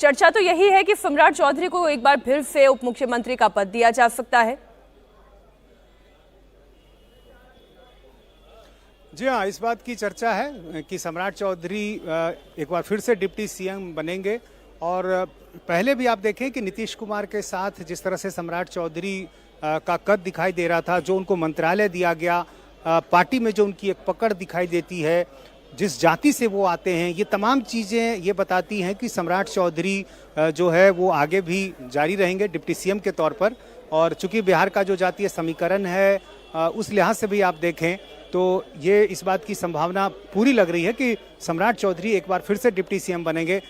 चर्चा तो यही है कि सम्राट चौधरी को एक बार फिर से उप मुख्यमंत्री का पद दिया जा सकता है। जी हाँ, इस बात की चर्चा है कि सम्राट चौधरी एक बार फिर से डिप्टी सीएम बनेंगे। और पहले भी आप देखें कि नीतीश कुमार के साथ जिस तरह से सम्राट चौधरी का कद दिखाई दे रहा था, जो उनको मंत्रालय दिया गया, पार्टी में जो उनकी एक पकड़ दिखाई देती है, जिस जाति से वो आते हैं, ये तमाम चीज़ें ये बताती हैं कि सम्राट चौधरी जो है वो आगे भी जारी रहेंगे डिप्टी सीएम के तौर पर। और चूंकि बिहार का जो जातीय समीकरण है उस लिहाज से भी आप देखें तो ये इस बात की संभावना पूरी लग रही है कि सम्राट चौधरी एक बार फिर से डिप्टी सीएम बनेंगे।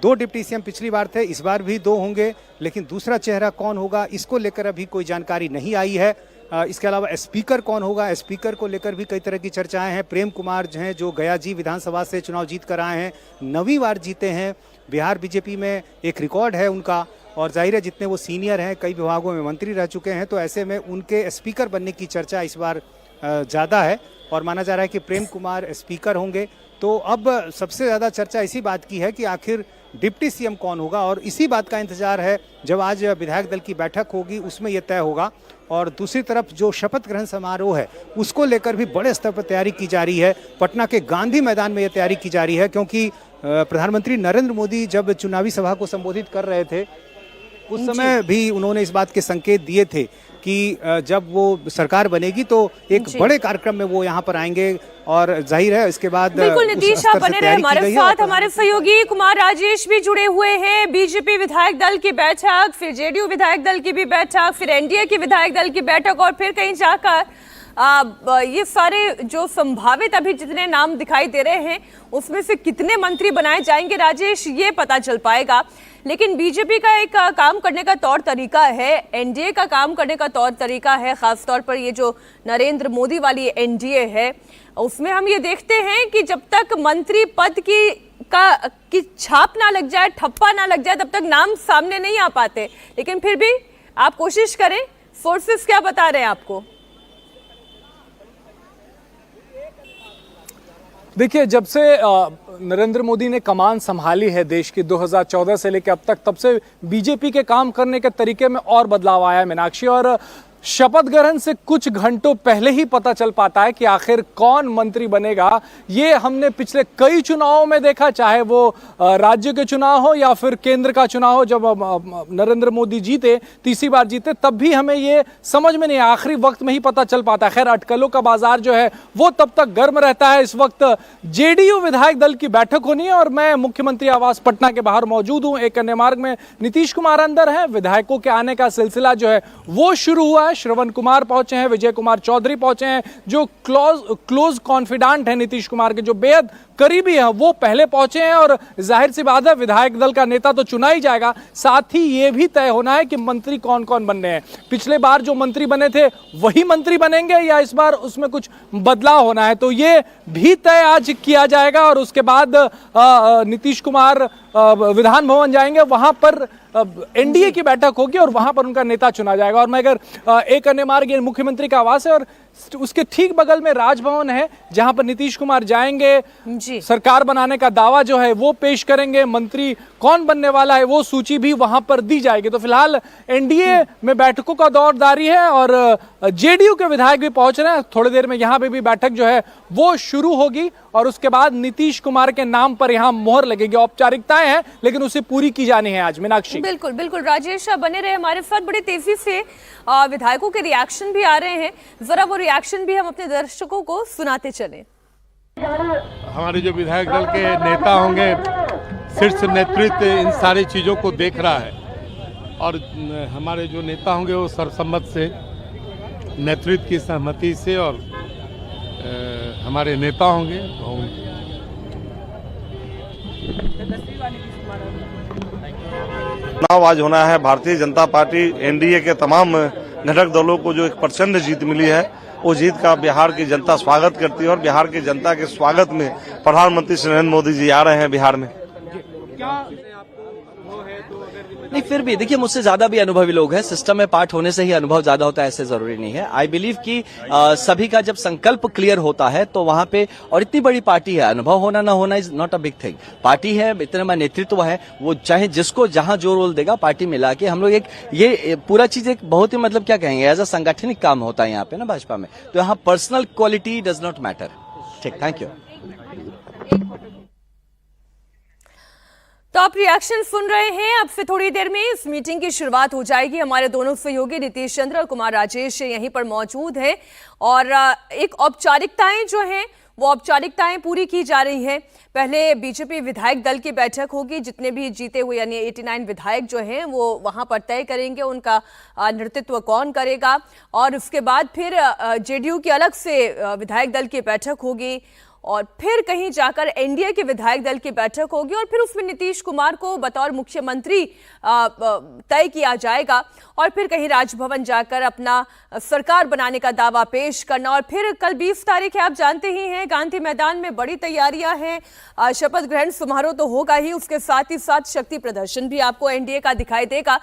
2 डिप्टी सीएम पिछली बार थे, इस बार भी 2 होंगे, लेकिन दूसरा चेहरा कौन होगा इसको लेकर अभी कोई जानकारी नहीं आई है। इसके अलावा स्पीकर कौन होगा, स्पीकर को लेकर भी कई तरह की चर्चाएं हैं। प्रेम कुमार जो हैं, जो गया जी विधानसभा से चुनाव जीत कर आए हैं, 9वीं बार जीते हैं, बिहार बीजेपी में एक रिकॉर्ड है उनका। और जाहिर है जितने वो सीनियर हैं, कई विभागों में मंत्री रह चुके हैं, तो ऐसे में उनके स्पीकर बनने की चर्चा इस बार ज़्यादा है और माना जा रहा है कि प्रेम कुमार स्पीकर होंगे। तो अब सबसे ज़्यादा चर्चा इसी बात की है कि आखिर डिप्टी सीएम कौन होगा, और इसी बात का इंतजार है जब आज विधायक दल की बैठक होगी, उसमें यह तय होगा। और दूसरी तरफ जो शपथ ग्रहण समारोह है उसको लेकर भी बड़े स्तर पर तैयारी की जा रही है। पटना के गांधी मैदान में यह तैयारी की जा रही है, क्योंकि प्रधानमंत्री नरेंद्र मोदी जब चुनावी सभा को संबोधित कर रहे थे उस समय भी उन्होंने इस बात के संकेत दिए थे कि जब वो सरकार बनेगी तो एक बड़े कार्यक्रम में वो यहाँ पर आएंगे। और जाहिर है इसके बाद बिल्कुल नीतीश आप बने रहे हमारे साथ। हमारे सहयोगी कुमार राजेश भी जुड़े हुए हैं। बीजेपी विधायक दल की बैठक, फिर जेडीयू विधायक दल की भी बैठक, फिर एनडीए की विधायक दल की बैठक, और फिर कहीं जाकर ये सारे जो संभावित अभी जितने नाम दिखाई दे रहे हैं उसमें से कितने मंत्री बनाए जाएंगे राजेश, ये पता चल पाएगा। लेकिन बीजेपी का एक काम करने का तौर तरीका है, एनडीए का काम करने का तौर तरीका है, खासतौर पर ये जो नरेंद्र मोदी वाली एनडीए है उसमें हम ये देखते हैं कि जब तक मंत्री पद की छाप ना लग जाए, ठप्पा ना लग जाए, तब तक नाम सामने नहीं आ पाते। लेकिन फिर भी आप कोशिश करें, सोर्सेस क्या बता रहे हैं आपको? देखिए, जब से नरेंद्र मोदी ने कमान संभाली है देश की 2014 से लेकर अब तक, तब से बीजेपी के काम करने के तरीके में और बदलाव आया है मीनाक्षी। और शपथ ग्रहण से कुछ घंटों पहले ही पता चल पाता है कि आखिर कौन मंत्री बनेगा। ये हमने पिछले कई चुनावों में देखा, चाहे वो राज्य के चुनाव हो या फिर केंद्र का चुनाव हो। जब नरेंद्र मोदी जीते, तीसरी बार जीते, तब भी हमें ये समझ में नहीं, आखिरी वक्त में ही पता चल पाता है। खैर, अटकलों का बाजार जो है वो तब तक गर्म रहता है। इस वक्त जेडीयू विधायक दल की बैठक होनी है और मैं मुख्यमंत्री आवास पटना के बाहर मौजूद हूँ। एक अन्य मार्ग में नीतीश कुमार अंदर है। विधायकों के आने का सिलसिला जो है वो शुरू हुआ है। श्रवण कुमार पहुंचे हैं, विजय कुमार चौधरी पहुंचे हैं, जो क्लोज कॉन्फिडेंट है नीतीश कुमार के, जो बेहद करीबी हैं, वो पहले पहुंचे हैं। और जाहिर सी बात है विधायक दल का नेता तो चुना ही जाएगा, साथ ही ये भी तय होना है कि मंत्री कौन कौन बनने हैं। पिछले बार जो मंत्री बने थे वही मंत्री बनेंगे या इस बार उसमें कुछ बदलाव होना है, तो ये भी तय आज किया जाएगा। और उसके बाद नीतीश कुमार विधान भवन जाएंगे, वहां पर एनडीए की बैठक होगी और वहां पर उनका नेता चुना जाएगा। और मैं अगर एक अन्य मार्ग मुख्यमंत्री का आवास है और उसके ठीक बगल में राजभवन है, जहां पर नीतीश कुमार जाएंगे, सरकार बनाने का दावा जो है वो पेश करेंगे। मंत्री कौन बनने वाला है वो सूची भी वहां पर दी जाएगी। तो फिलहाल एनडीए में बैठकों का दौर जारी है और जेडीयू के विधायक भी पहुंच रहे हैं। थोड़ी देर में यहां पे भी बैठक जो है वो शुरू होगी और उसके बाद नीतीश कुमार के नाम पर यहां मोहर लगेगी। औपचारिकताएं हैं लेकिन उसे पूरी की जानी है आज। मीनाक्षी, बिल्कुल बिल्कुल राजेश बने रहे हमारे साथ। बड़ी तेजी से विधायकों के रिएक्शन भी आ रहे हैं, जरा वो रिएक्शन भी हम अपने दर्शकों को सुनाते चले। हमारे जो विधायक दल के नेता होंगे, शीर्ष नेतृत्व इन सारी चीज़ों को देख रहा है और हमारे जो नेता होंगे वो सर्वसम्मत से, नेतृत्व की सहमति से और हमारे नेता होंगे। चुनाव आज होना है। भारतीय जनता पार्टी एनडीए के तमाम घटक दलों को जो एक प्रचंड जीत मिली है, वो जीत का बिहार की जनता स्वागत करती है और बिहार की जनता के स्वागत में प्रधानमंत्री श्री नरेंद्र मोदी जी आ रहे हैं बिहार में। क्या आपको नहीं, फिर भी देखिए, मुझसे ज्यादा भी अनुभवी लोग हैं। सिस्टम में पार्ट होने से ही अनुभव ज्यादा होता है, ऐसे जरूरी नहीं है। आई बिलीव कि सभी का जब संकल्प क्लियर होता है तो वहां पे, और इतनी बड़ी पार्टी है, अनुभव होना ना होना is not a big thing. Party है, इतना बड़ा नेतृत्व है, वो चाहे जिसको जहां जो रोल देगा पार्टी मिला के हम लोग एक, ये पूरा चीज एक बहुत ही, मतलब क्या कहेंगे, एज अ संगठनिक काम होता है यहाँ पे ना भाजपा में। तो यहाँ personal quality does not matter. ठीक, थैंक यू। तो आप रिएक्शन सुन रहे हैं। अब से थोड़ी देर में इस मीटिंग की शुरुआत हो जाएगी। हमारे दोनों सहयोगी नीतीश चंद्र और कुमार राजेश यहीं पर मौजूद हैं और एक औपचारिकताएं जो हैं वो औपचारिकताएं पूरी की जा रही हैं। पहले बीजेपी विधायक दल की बैठक होगी, जितने भी जीते हुए यानी 89 विधायक जो हैं वो वहां पर तय करेंगे उनका नेतृत्व कौन करेगा, और उसके बाद फिर जेडीयू की अलग से विधायक दल की बैठक होगी और फिर कहीं जाकर एनडीए के विधायक दल की बैठक होगी और फिर उसमें नीतीश कुमार को बतौर मुख्यमंत्री तय किया जाएगा और फिर कहीं राजभवन जाकर अपना सरकार बनाने का दावा पेश करना। और फिर कल 20 तारीख है, आप जानते ही हैं, गांधी मैदान में बड़ी तैयारियां हैं। शपथ ग्रहण समारोह तो होगा ही, उसके साथ ही साथ शक्ति प्रदर्शन भी आपको एनडीए का दिखाई देगा।